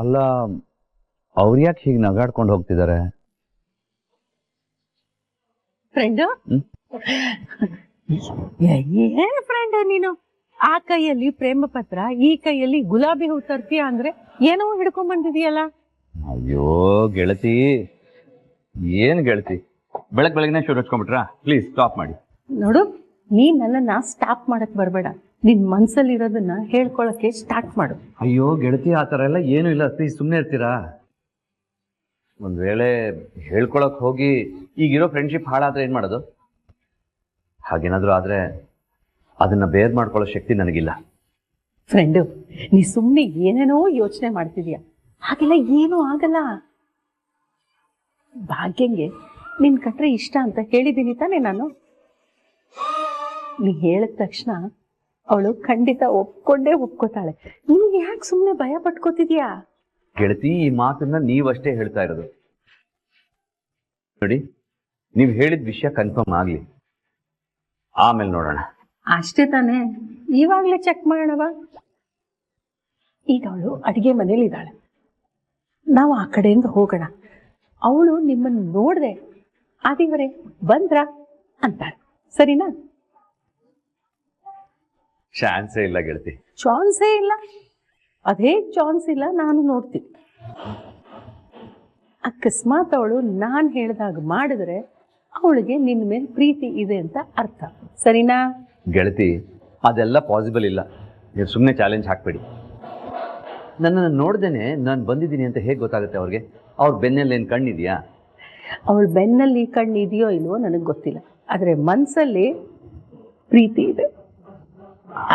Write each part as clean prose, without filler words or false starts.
ಅಲ್ಲ ಅವ್ರು ಯಾಕೆ ಹೀಗೆ ನಗಾಡ್ಕೊಂಡು ಹೋಗ್ತಿದ್ದಾರೆ? ಫ್ರೆಂಡ್ ಏನ್ ಫ್ರೆಂಡ್ ನೀನು? ಆ ಕೈಯಲ್ಲಿ ಪ್ರೇಮ ಪತ್ರ, ಈ ಕೈಯಲ್ಲಿ ಗುಲಾಬಿ ಹೂ ತರ್ತೀಯ ಅಂದ್ರೆ ಏನೋ ಹಿಡ್ಕೊಂಡ್ ಬಂದಿದೀಯಲ್ಲ. ಅಯ್ಯೋ ಗೆಳತಿ, ಏನ್ ಗೆಳತಿ, ಬೆಳಗ್ನೆ ಶುರು ಹಚ್ಕೊಂಡ್ಬಿಟ್ರಾ? ಪ್ಲೀಸ್ ಸ್ಟಾಪ್ ಮಾಡಿ. ನೋಡು, ನೀನ್ ನನ್ನನ್ನ ಸ್ಟಾಪ್ ಮಾಡಕ್ ಬರ್ಬೇಡ. ನಿನ್ ಮನ್ಸಲ್ಲಿ ಇರೋದನ್ನ ಹೇಳ್ಕೊಳಕ್ಕೆ ಸ್ಟಾರ್ಟ್ ಮಾಡು. ಅಯ್ಯೋ ಗೆಳತಿ, ಆ ಥರ ಎಲ್ಲ ಏನೂ ಇಲ್ಲ, ಪ್ಲೀಸ್ ಸುಮ್ಮನೆ ಇರ್ತೀರಾ? ಒಂದ್ ವೇಳೆ ಹೇಳ್ಕೊಳಕ್ ಹೋಗಿ ಈಗಿರೋ ಫ್ರೆಂಡ್ಶಿಪ್ ಹಾಳಾದ್ರೆ ಏನ್ ಮಾಡೋದು? ಹಾಗೇನಾದ್ರೂ ಆದ್ರೆ ಅದನ್ನ ಬೇರ್ ಮಾಡ್ಕೊಳ್ಳೋ ಶಕ್ತಿ ನನಗಿಲ್ಲ. ಫ್ರೆಂಡು, ನೀ ಸುಮ್ನೆ ಏನೇನೋ ಯೋಚನೆ ಮಾಡ್ತಿದೀಯ. ಹಾಗೆಲ್ಲ ಏನೂ ಆಗಲ್ಲ. ಭಾಗ್ಯಂಗೆ ನಿನ್ ಕಟ್ರೆ ಇಷ್ಟ ಅಂತ ಹೇಳಿದೀನಿ ತಾನೆ ನಾನು. ನೀ ಹೇಳಿದ ತಕ್ಷಣ ಅವಳು ಖಂಡಿತ ಒಪ್ಕೋತಾಳೆ. ನೀನ್ ಯಾಕೆ ಸುಮ್ನೆ ಭಯ ಪಟ್ಕೋತಿದ್ಯಾ? ಗೆಳತಿ, ಈ ಮಾತನ್ನ ನೀವಷ್ಟೇ ಹೇಳ್ತಾ ಇರೋದು. ನೋಡಿ, ನೀವು ಹೇಳಿದ ವಿಷಯ ಕನ್ಫರ್ಮ್ ಆಗ್ಲಿ, ಆಮೇಲೆ ನೋಡೋಣ. ಅಷ್ಟೇ ತಾನೆ, ಇವಾಗ್ಲೇ ಚೆಕ್ ಮಾಡೋಣವಾ? ಈಗ ಅವಳು ಅಡಿಗೆ ಮನೇಲಿ ಇದ್ದಾಳೆ, ನಾವು ಆ ಕಡೆಯಿಂದ ಹೋಗೋಣ. ಅವಳು ನಿಮ್ಮನ್ನು ನೋಡ್ದೆ ಆದಿವರೆ ಬಂದ್ರ ಅಂತಾಳೆ, ಸರಿನಾ? ಚಾನ್ಸೇ ಇಲ್ಲ ಗೆಳತಿ. ಚಾನ್ಸೇ ಇಲ್ಲ? ಅದೇ ಚಾನ್ಸ್ ಇಲ್ಲ, ನಾನು ನೋಡ್ತೀನಿ. ಅಕಸ್ಮಾತ್ ಅವಳು ನಾನ್ ಹೇಳ್ದಾಗ ಮಾಡಿದ್ರೆ ಅವಳಿಗೆ ನಿನ್ನ ಮೇಲೆ ಪ್ರೀತಿ ಇದೆ ಅಂತ ಅರ್ಥ, ಸರಿನಾ? ಗೆಳತಿ, ಅದೆಲ್ಲ ಪಾಸಿಬಲ್ ಇಲ್ಲ. ನೀವು ಸುಮ್ಮನೆ ಚಾಲೆಂಜ್ ಹಾಕ್ಬೇಡಿ. ನನ್ನನ್ನು ನೋಡ್ದೇನೆ ನಾನು ಬಂದಿದ್ದೀನಿ ಅಂತ ಹೇಗೆ ಗೊತ್ತಾಗುತ್ತೆ ಅವ್ರಿಗೆ? ಅವ್ರ ಬೆನ್ನಲ್ಲಿ ಏನು ಕಣ್ಣಿದೆಯಾ? ಅವಳ ಬೆನ್ನಲ್ಲಿ ಕಣ್ಣು ಇದೆಯೋ ಇಲ್ವೋ ನನಗೆ ಗೊತ್ತಿಲ್ಲ, ಆದರೆ ಮನಸ್ಸಲ್ಲಿ ಪ್ರೀತಿ ಇದೆ,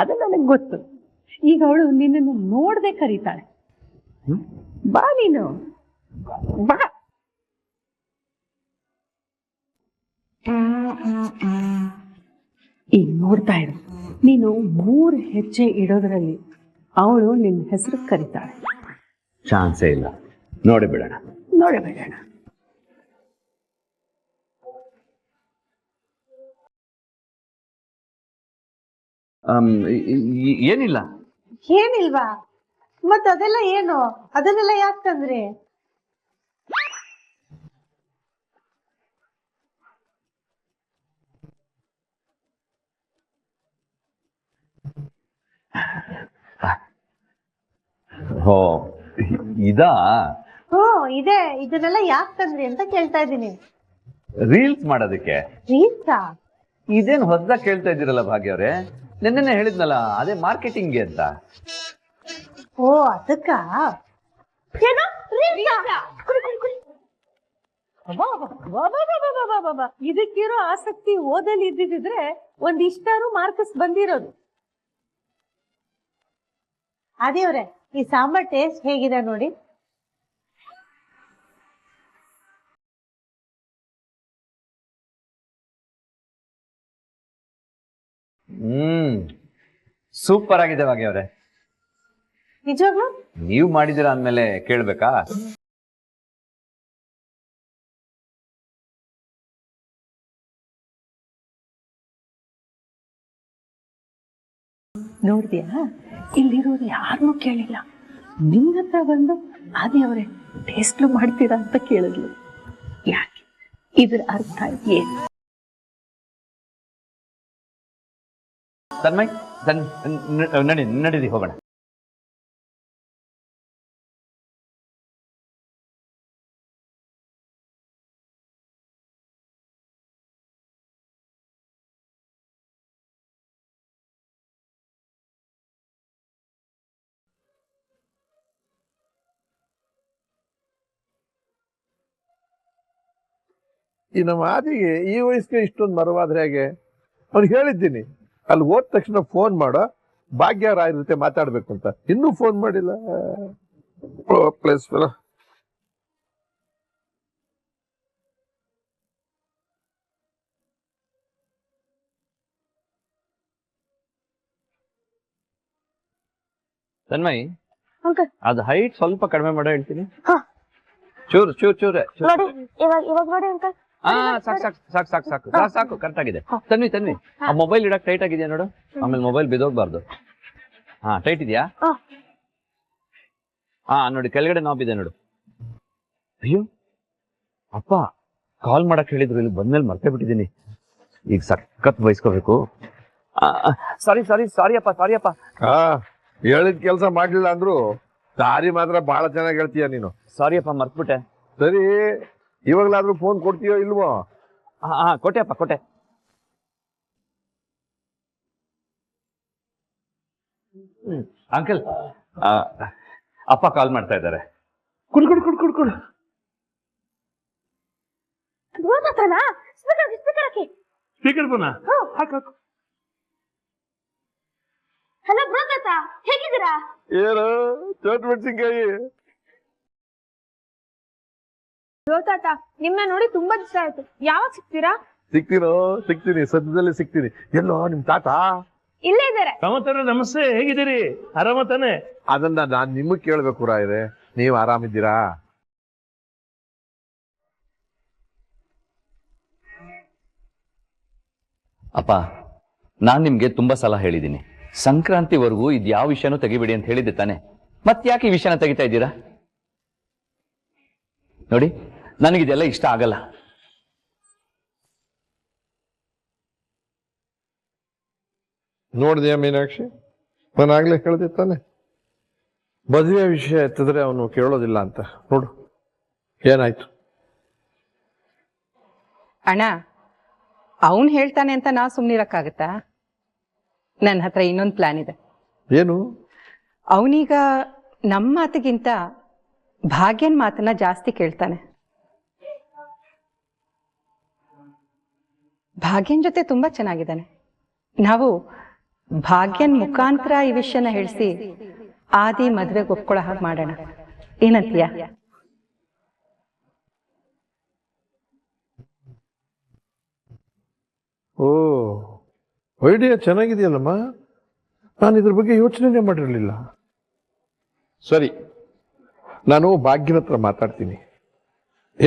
ಅದು ನನಗೆ ಗೊತ್ತು. ಈಗ ಅವಳು ನಿನ್ನನ್ನು ನೋಡದೆ ಕರೀತಾಳೆ. ಬಾ ನೀನು, ಬಾ. ಈಗ ನೋಡ್ತಾ ಇರು, ನೀನು 3 ಹೆಜ್ಜೆ ಇಡೋದ್ರಲ್ಲಿ ಅವಳು ನಿನ್ನ ಹೆಸರು ಕರೀತಾಳೆ. ಚಾನ್ಸೇ ಇಲ್ಲ. ನೋಡಿ ಬಿಡೋಣ. ಏನಿಲ್ಲ. ಏನಿಲ್ವಾ? ಮತ್ತ ಅದೆಲ್ಲ ಏನು? ಅದನ್ನೆಲ್ಲ ಯಾಕೆ ತಂದ್ರಿ? ಹೋ, ಇದಾ? ಇದೆ. ಇದನ್ನೆಲ್ಲ ಯಾಕೆ ತಂದ್ರಿ ಅಂತ ಕೇಳ್ತಾ ಇದ್ದೀನಿ. ರೀಲ್ಸ್ ಮಾಡೋದಕ್ಕೆ. ರೀಲ್ಸಾ? ಇದೇನು ಹೊಸದಾಗಿ ಕೇಳ್ತಾ ಇದ್ದೀರಲ್ಲ ಭಾಗ್ಯ ಅವರೇ? ನೆನ್ನೆ ಹೇಳಿದ್ನಲ್ಲ, ಅದೇ ಮಾರ್ಕೆಟಿಂಗ್ಗೆ ಅಂತ. ಓ, ಅದಕ್ಕ? ಇದಕ್ಕಿರೋ ಆಸಕ್ತಿ ಓದಲ್ಲಿ ಇದ್ದಿದ್ರೆ ಒಂದಿಷ್ಟಾರು ಮಾರ್ಕ್ಸ್ ಬಂದಿರೋದು. ಅದೇವ್ರೆ, ಈ ಸಾಂಬಾರ್ ಟೇಸ್ಟ್ ಹೇಗಿದೆ ನೋಡಿ. ಸೂಪರ್ ಆಗಿದೆ ಭಾಗ್ಯ ಅವರೇ. ನಿಜವಾಗ್ಲೂ? ನೀವು ಮಾಡಿದಿರ ಅಂದ್ಮೇಲೆ ಕೇಳ್ಬೇಕಾ? ನೋಡ್ದ್ಯಾ, ಇಲ್ಲಿರೋರು ಯಾರನ್ನೂ ಕೇಳಿಲ್ಲ, ನಿನ್ನ ಹತ್ರ ಬಂದು ಆದಿಯವರೇ ಟೇಸ್ಟ್ಲು ಮಾಡ್ತೀರಾ ಅಂತ ಕೇಳಿದ್ಲು. ಯಾಕೆ? ಇದ್ರ ಅರ್ಥ ಏನು? ತನ್ಮಯ್, ನಡೀರಿ ಹೋಗೋಣ. ಈ ನಮ್ಮ ಆದಿಗೆ ಈ ವಯಸ್ಸಿಗೆ ಇಷ್ಟೊಂದು ಮರವಾದ್ರೆ ಹೇಗೆ? ಅವ್ನಿಗೆ ಹೇಳಿದ್ದೀನಿ, ಅಲ್ಲಿ ಹೋದ ತಕ್ಷಣ ಫೋನ್ ಮಾಡೋ, ಭಾಗ್ಯ ರಾಯರ ಜೊತೆ ಮಾತಾಡ್ಬೇಕು ಅಂತ. ಇನ್ನೂ ಫೋನ್ ಮಾಡಿಲ್ಲ. ಪ್ಲೇಸ್ ತನ್ಮಯ್, ಅದು ಹೈಟ್ ಸ್ವಲ್ಪ ಕಡಿಮೆ ಮಾಡೋ ಹೇಳ್ತೀನಿ. ಚೂರು ಚೂರು ಚೂರೆ. ಸಾಕು ಕರೆಕ್ಟ್ ಆಗಿದೆ. ತನ್ವಿ, ಆ ಮೊಬೈಲ್ ಇಡಕ್ ಟೈಟ್ ಆಗಿದೆಯಾ ನೋಡು, ಆಮೇಲೆ ಮೊಬೈಲ್ ಬಿದೋಗ್ಬಾರ್ದು. ಹಾ, ಟೈಟ್ ಇದೆಯಾ? ಹಾ ನೋಡಿ ಕೆಳಗಡೆ ನಾಬ್ ಇದೆ ನೋಡು. ಅಯ್ಯೋ ಅಪ್ಪ ಕಾಲ್ ಮಾಡಕ್ ಹೇಳಿದ್ರು, ಇಲ್ಲಿ ಬಂದ್ಮೇಲೆ ಮರ್ತೇ ಬಿಟ್ಟಿದ್ದೀನಿ. ಈಗ ಸಖತ್ ಬಯಸ್ಕೋಬೇಕು. ಸಾರಿ ಸಾರಿ ಸಾರಿ ಅಪ್ಪ, ಸಾರಿ ಅಪ್ಪ. ಹೇಳಿದ ಕೆಲಸ ಮಾಡ್ಲಿಲ್ಲ ಅಂದ್ರು ದಾರಿ ಮಾತ್ರ ಬಹಳ ಚೆನ್ನಾಗಿ ಹೇಳ್ತೀಯ ನೀನು. ಸಾರಿ ಅಪ್ಪ, ಮರ್ತ್ಬಿಟ್ಟೆ. ಸರಿ, ಇವಾಗ್ಲಾದ್ರೂ ಫೋನ್ ಕೊಡ್ತೀಯೋ ಇಲ್ವೋ? ಹಾ ಕೊಟ್ಟೆ ಅಪ್ಪ, ಕೊಟ್ಟೆ. ಅಂಕಲ್, ಅಪ್ಪ ಕಾಲ್ ಮಾಡ್ತಾ ಇದ್ದಾರೆ. ಕುಡ್ ಕುಡ್ ಕುಡ್ ಕುಡ್ ಕುಡ್. ಸ್ಪೀಕರ್ ಫೋನಾ? ಹಲೋ ಬ್ರೋ ತಾತ, ಹೇಗಿದ್ದೀರಾ? ಏನು ಚೋಟ್ ಮೆಣಸಿನ್ಕಾಯಿ? ಬ್ರೋ ತಾತ, ನಿಮ್ಮನ್ನ ನೋಡಿ ತುಂಬಾ ದಿವಸ ಆಯ್ತು. ಯಾವಾಗ ಸಿಗ್ತೀರಾ? ಸಿಗ್ತೀನಿ, ಸದ್ಯದಲ್ಲಿ ಸಿಗ್ತೀನಿ. ಎಲ್ಲೋ ನಿಮ್ ತಾತ? ಇಲ್ಲೇ ಇದ್ದಾರೆ. ಕಾಮತಾರ ನಮಸ್ತೆ, ಹೇಗಿದ್ದೀರಿ? ಆರಾಮ ತಾನೆ? ಅದನ್ನ ನಾನ್ ನಿಮಗ್ ಕೇಳ್ಬೇಕು ರಾಯರೇ, ನೀವ್ ಆರಾಮಿದ್ದೀರಾ? ಅಪ್ಪ, ನಾನ್ ನಿಮ್ಗೆ ತುಂಬಾ ಸಲ ಹೇಳಿದ್ದೀನಿ, ಸಂಕ್ರಾಂತಿವರೆಗೂ ಇದು ಯಾವ ವಿಷಯನೂ ತೆಗಿಬೇಡಿ ಅಂತ ಹೇಳಿದ್ದೆ ತಾನೆ. ಮತ್ತೆ ಯಾಕೆ ಈ ವಿಷಯನ ತೆಗಿತಾ ಇದ್ದೀರಾ? ನೋಡಿ, ನನಗಿದೆಲ್ಲ ಇಷ್ಟ ಆಗಲ್ಲ. ನೋಡಿದ್ಯಾ ಮೀನಾಕ್ಷಿ, ನಾನಾಗ್ಲೇ ಹೇಳ್ದೆ ತಾನೆ, ಮದುವೆ ವಿಷಯ ಎತ್ತಿದ್ರೆ ಅವನು ಕೇಳೋದಿಲ್ಲ ಅಂತ. ನೋಡು ಏನಾಯ್ತು. ಅಣ್ಣ, ಅವನು ಹೇಳ್ತಾನೆ ಅಂತ ನಾವು ಸುಮ್ಮನಿರಕ್ಕಾಗತ್ತಾ? ನನ್ನ ಹತ್ರ ಇನ್ನೊಂದು ಪ್ಲಾನ್ ಇದೆ. ಏನು? ಅವನೀಗ ನಮ್ಮ ಮಾತಿಗಿಂತ ಭಾಗ್ಯನ್ ಮಾತನ್ನ ಜಾಸ್ತಿ ಕೇಳ್ತಾನೆ. ಭಾಗ್ಯನ್ ಜೊತೆ ತುಂಬಾ ಚೆನ್ನಾಗಿದ್ದಾನೆ. ನಾವು ಭಾಗ್ಯನ್ ಮುಖಾಂತರ ಈ ವಿಷಯನ ಹೇಳಿಸಿ ಆದಿ ಮದ್ವೆಗೆ ಒಪ್ಕೊಳ್ಳೋ ಹಾಗೆ ಮಾಡೋಣ. ಏನಂತೀಯ? ಓ, ಐಡಿಯಾ ಚೆನ್ನಾಗಿದೆಯಲ್ಲಮ್ಮ. ನಾನು ಇದ್ರ ಬಗ್ಗೆ ಯೋಚನೆ ಮಾಡಿರಲಿಲ್ಲ. ಸರಿ, ನಾನು ಭಾಗ್ಯನ ಹತ್ರ ಮಾತಾಡ್ತೀನಿ,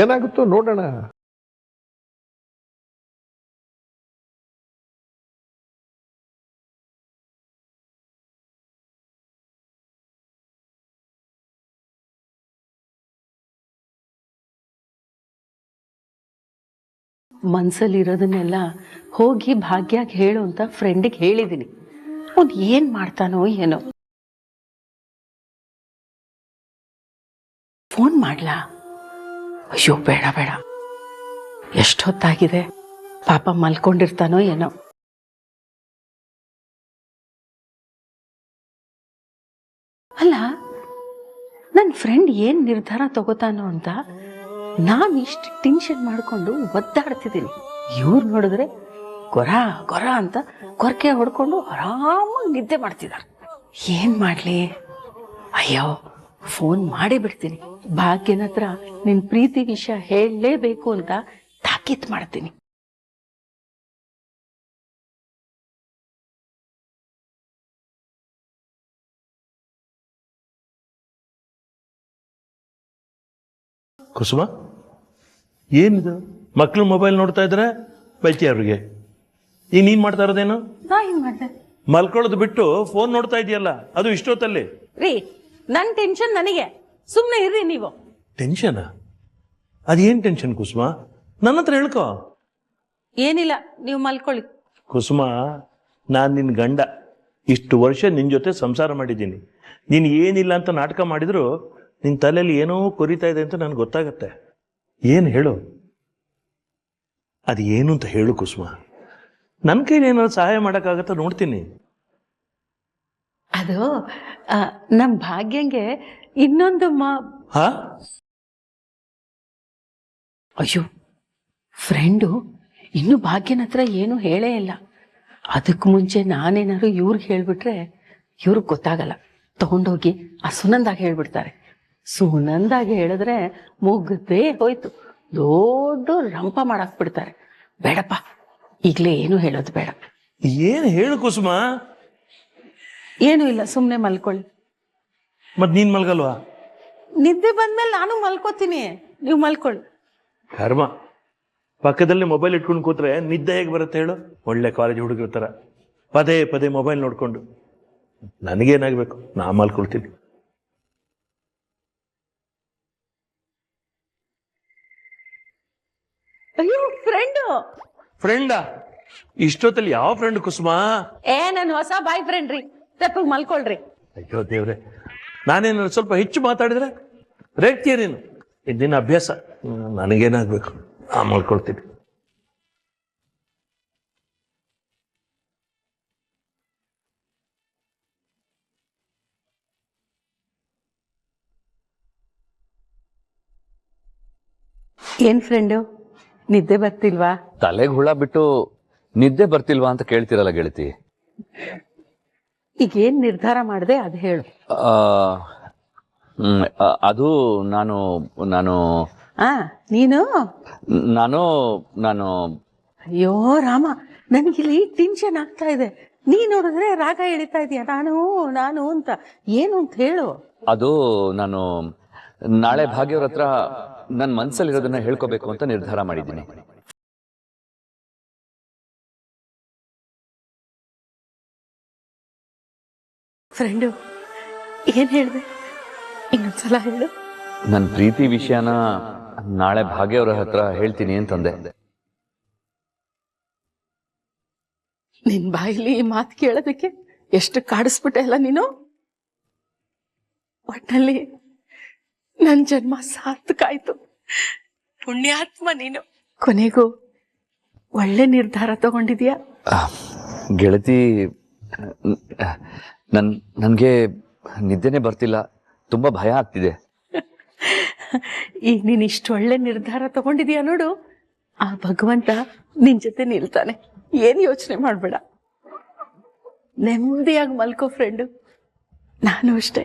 ಏನಾಗುತ್ತೋ ನೋಡೋಣ. ಮನ್ಸಲ್ಲಿರೋದನ್ನೆಲ್ಲ ಹೋಗಿ ಭಾಗ್ಯಾಗ ಹೇಳು ಅಂತ ಫ್ರೆಂಡಿಗೆ ಹೇಳಿದ್ದೀನಿ. ಅವ್ನು ಏನ್ ಮಾಡ್ತಾನೋ ಏನೋ. ಫೋನ್ ಮಾಡ್ಲಾ? ಅಯ್ಯೋ ಬೇಡ ಬೇಡ, ಎಷ್ಟೊತ್ತಾಗಿದೆ, ಪಾಪ ಮಲ್ಕೊಂಡಿರ್ತಾನೋ ಏನೋ. ಅಲ್ಲ, ನನ್ನ ಫ್ರೆಂಡ್ ಏನ್ ನಿರ್ಧಾರ ತಗೋತಾನೋ ಅಂತ ನಾನು ಇಷ್ಟು ಟೆನ್ಷನ್ ಮಾಡ್ಕೊಂಡು ಒದ್ದಾಡ್ತಿದ್ದೀನಿ. ಇವ್ರು ನೋಡಿದ್ರೆ ಗೊರ ಗೊರ ಅಂತ ಕೊರಕೆ ಹೊಡ್ಕೊಂಡು ಆರಾಮಾಗಿ ನಿದ್ದೆ ಮಾಡ್ತಿದ್ದಾರೆ. ಏನ್ ಮಾಡ್ಲಿ? ಅಯ್ಯೋ, ಫೋನ್ ಮಾಡಿ ಬಿಡ್ತೀನಿ. ಭಾಗ್ಯನ ಹತ್ರ ನಿನ್ ಪ್ರೀತಿ ವಿಷಯ ಹೇಳಲೇಬೇಕು ಅಂತ ತಾಕೀತ್ ಮಾಡ್ತೀನಿ. ಕುಸುಮ, ಏನಿದು? ಮಕ್ಳು ಮೊಬೈಲ್ ನೋಡ್ತಾ ಇದ್ರೆ ಬೈತಿ ಅವ್ರಿಗೆ. ಈಗ ನೀನ್ ಮಾಡ್ತಾ ಇರೋದೇನು? ನಾ ಏನ್ ಮಾಡ್ದೆ? ಮಲ್ಕೊಳ್ಳೋದು ಬಿಟ್ಟು ಫೋನ್ ನೋಡ್ತಾ ಇದೆಯಲ್ಲ, ಅದು ಇಷ್ಟೊತ್ತಲ್ಲಿ. ರೀ, ನನ್ ಟೆನ್ಷನ್ ನನಗೆ, ಸುಮ್ನೆ ಇರ್ರಿ ನೀವು. ಟೆನ್ಷನ್? ಅದೇನ್ ಟೆನ್ಷನ್ ಕುಸುಮ? ನನ್ನ ಹತ್ರ ಹೇಳ್ಕೊ. ಏನಿಲ್ಲ, ನೀವು ಮಲ್ಕೊಳ್ಳಿ. ಕುಸುಮ, ನಾನ್ ನಿನ್ ಗಂಡ, ಇಷ್ಟು ವರ್ಷ ನಿನ್ ಜೊತೆ ಸಂಸಾರ ಮಾಡಿದ್ದೀನಿ. ನೀನ್ ಏನಿಲ್ಲ ಅಂತ ನಾಟಕ ಮಾಡಿದ್ರು ನಿನ್ ತಲೆಯಲ್ಲಿ ಏನೋ ಕೊರಿತಾ ಇದೆ ಅಂತ ನನ್ಗೆ ಗೊತ್ತಾಗತ್ತೆ. ಏನು ಹೇಳು, ಅದು ಏನು ಅಂತ ಹೇಳು ಕುಸುಮ. ನನ್ನ ಕೈಲಿ ಏನಾದ್ರು ಸಹಾಯ ಮಾಡೋಕ್ಕಾಗತ್ತ ನೋಡ್ತೀನಿ. ಅದು ನಮ್ ಭಾಗ್ಯಂಗೆ ಇನ್ನೊಂದು ಹಾ? ಅಯ್ಯೋ, ಫ್ರೆಂಡು ಇನ್ನು ಭಾಗ್ಯನ ಹತ್ರ ಏನು ಹೇಳೇ ಇಲ್ಲ. ಅದಕ್ಕೆ ಮುಂಚೆ ನಾನೇನಾದ್ರು ಇವ್ರಿಗೆ ಹೇಳ್ಬಿಟ್ರೆ ಇವ್ರಿಗೆ ಗೊತ್ತಾಗಲ್ಲ. ತಗೊಂಡೋಗಿ ಆ ಸುನಂದಾಗ ಹೇಳ್ಬಿಡ್ತಾರೆ. ಸುನಂದಾಗ ಹೇಳಿದ್ರೆ ಮುಗ್ದೇ ಹೋಯ್ತು, ದೊಡ್ಡ ರಂಪ ಮಾಡಾಕ್ಬಿಡ್ತಾರೆ. ಬೇಡಪ್ಪ, ಈಗಲೇ ಏನು ಹೇಳೋದು ಬೇಡ. ಏನು ಹೇಳು ಕುಸುಮ? ಏನು ಇಲ್ಲ, ಸುಮ್ಮನೆ ಮಲ್ಕೊಳ್ಳಿ. ಮತ್ ನೀನ್ ಮಲ್ಗಲ್ವಾ? ನಿದ್ದೆ ಬಂದ್ಮೇಲೆ ನಾನು ಮಲ್ಕೋತೀನಿ, ನೀವು ಮಲ್ಕೊಳ್ಳಿ. ಕರ್ಮ, ಪಕ್ಕದಲ್ಲಿ ಮೊಬೈಲ್ ಇಟ್ಕೊಂಡು ಕೂತ್ರೆ ನಿದ್ದೆ ಹೇಗೆ ಬರುತ್ತೆ ಹೇಳು? ಒಳ್ಳೆ ಕಾಲೇಜ್ ಹುಡುಗರ ಥರ ಪದೇ ಪದೇ ಮೊಬೈಲ್ ನೋಡ್ಕೊಂಡು. ನನಗೇನಾಗಬೇಕು? ನಾ ಮಲ್ಕೊಳ್ತೀನಿ. ಅಯ್ಯೋ ಫ್ರೆಂಡು. ಫ್ರೆಂಡಾ? ಇಷ್ಟೊತ್ತಲ್ಲಿ ಯಾವ ಫ್ರೆಂಡ್ ಕುಸುಮ? ನನ್ನ ಹೊಸ ಬಾಯ್ ಫ್ರೆಂಡ್ ರೀ. ತೆಪ್ಪಗ್ ಮಲ್ಕೊಳ್ರಿ. ಅಯ್ಯೋ ದೇವ್ರೆ, ನಾನೇನು ಸ್ವಲ್ಪ ಹೆಚ್ಚು ಮಾತಾಡಿದ್ರೆ ರೇಗ್ತೀಯ ನೀನು. ಇದಿನ ಅಭ್ಯಾಸ. ನನಗೇನಾಗ್ಬೇಕು, ಮಲ್ಕೊಳ್ತೀನಿ. ಏನ್ ಫ್ರೆಂಡು, ನಿದ್ದೆ ಬರ್ತಿಲ್ವಾ? ತಲೆಗೆ ಹುಳ ಬಿಟ್ಟು ನಿದ್ದೆ ಬರ್ತಿಲ್ವಾ ಅಂತ ಕೇಳ್ತಿರಲ್ಲ ಗೆಳತಿ. ಈಗ ಏನ್ ನಿರ್ಧಾರ ಮಾಡಿದೆ ಅದು ಹೇಳು. ಅದು ನಾನು ನಾನು ನೀನು ನಾನು ನಾನು ಅಯ್ಯೋ ರಾಮ, ನನ್ಗಿಲ್ಲಿ ಟೆನ್ಷನ್ ಆಗ್ತಾ ಇದೆ. ನೀ ನೋಡಿದ್ರೆ ರಾಗ ಎಳಿತಾ ಇದೀಯ. ನಾನು ನಾನು ಅಂತ ಏನು ಅಂತ ಹೇಳು. ಅದು ನಾನು ನಾಳೆ ಭಾಗ್ಯವ್ರ ಹತ್ರ ನನ್ನ ಮನ್ಸಲ್ಲಿರೋದನ್ನ ಹೇಳ್ಕೋಬೇಕು ಅಂತ ನಿರ್ಧಾರ ಮಾಡಿದ್ದೀನಿ. ಫ್ರೆಂಡು, ಏನ್ ಹೇಳ್ದೆ? ಇನ್ನೊಂದ್ಸಲ ಹೇಳು. ನನ್ನ ಪ್ರೀತಿ ವಿಷಯನ ನಾಳೆ ಭಾಗ್ಯವ್ರ ಹತ್ರ ಹೇಳ್ತೀನಿ ಅಂತಂದೆ. ನಿನ್ ಬಾಯಿಲಿ ಈ ಮಾತು ಕೇಳೋದಕ್ಕೆ ಎಷ್ಟು ಕಾಡಿಸ್ಬಿಟ್ಟೆ ಅಲ್ಲ ನೀನು. ಒಟ್ಟಲ್ಲಿ ನನ್ ಜನ್ಮ ಸಾರ್ಥಕಾಯ್ತು. ಪುಣ್ಯಾತ್ಮ ನೀನು. ಕೊನೆಗೂ ಒಳ್ಳೆ ನಿರ್ಧಾರ ತಗೊಂಡಿದ್ಯಾ ಗೆಳತಿ. ನನ್ಗೆ ನಿದ್ದೆನೆ ಬರ್ತಿಲ್ಲ, ತುಂಬಾ ಭಯ ಆಗ್ತಿದೆ. ಈಗ ನೀನ್ ಇಷ್ಟು ಒಳ್ಳೆ ನಿರ್ಧಾರ ತಗೊಂಡಿದ್ಯಾ ನೋಡು, ಆ ಭಗವಂತ ನಿನ್ ಜೊತೆ ನಿಲ್ತಾನೆ. ಏನ್ ಯೋಚನೆ ಮಾಡ್ಬೇಡ, ನೆಮ್ಮದಿಯಾಗಿ ಮಲ್ಕೋ ಫ್ರೆಂಡು. ನಾನು ಅಷ್ಟೇ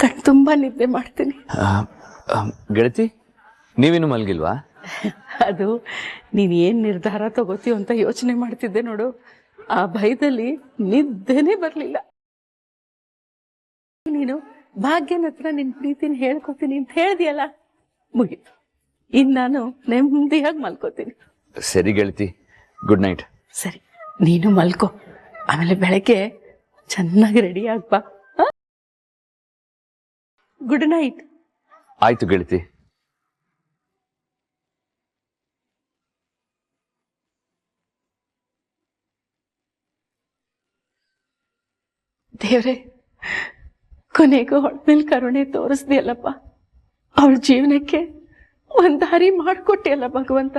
ಕಣ್ ತುಂಬಾ ನಿದ್ದೆ ಮಾಡ್ತೀನಿ. ಗೆಳತಿ, ನೀವಿನ್ನು ಮಲ್ಗಿಲ್ವಾ? ಅದು ನೀನ್ ಏನ್ ನಿರ್ಧಾರ ತಗೋತೀಯ ಅಂತ ಯೋಚನೆ ಮಾಡ್ತಿದ್ದೆ ನೋಡು, ಆ ಭಯದಲ್ಲಿ ನಿದ್ದೆನೇ ಬರ್ಲಿಲ್ಲ. ನೀನು ಭಾಗ್ಯನ ಹತ್ರ ನಿನ್ ಪ್ರೀತಿನ ಹೇಳ್ಕೊತೀನಿ ಅಂತ ಹೇಳ್ದಿಯಲ್ಲ, ಮುಗೀತು. ಇನ್ ನಾನು ನೆಮ್ಮದಿಯಾಗಿ ಮಲ್ಕೋತೀನಿ. ಸರಿ ಗೆಳತಿ, ಗುಡ್ ನೈಟ್. ಸರಿ, ನೀನು ಮಲ್ಕೋ. ಆಮೇಲೆ ಬೆಳಗ್ಗೆ ಚೆನ್ನಾಗಿ ರೆಡಿ ಆಗ್ಬಾ. Good night. ಆಯ್ತು ಗೆಳತಿ. ದೇವ್ರೆ, ಕೊನೆಗೂ ಅವಳ ಮೇಲೆ ಕರುಣೆ ತೋರಿಸ್ದಿಯಲ್ಲಪ್ಪ. ಅವಳ ಜೀವನಕ್ಕೆ ಒಂದ್ ದಾರಿ ಮಾಡಿಕೊಟ್ಟಿಯಲ್ಲ ಭಗವಂತ.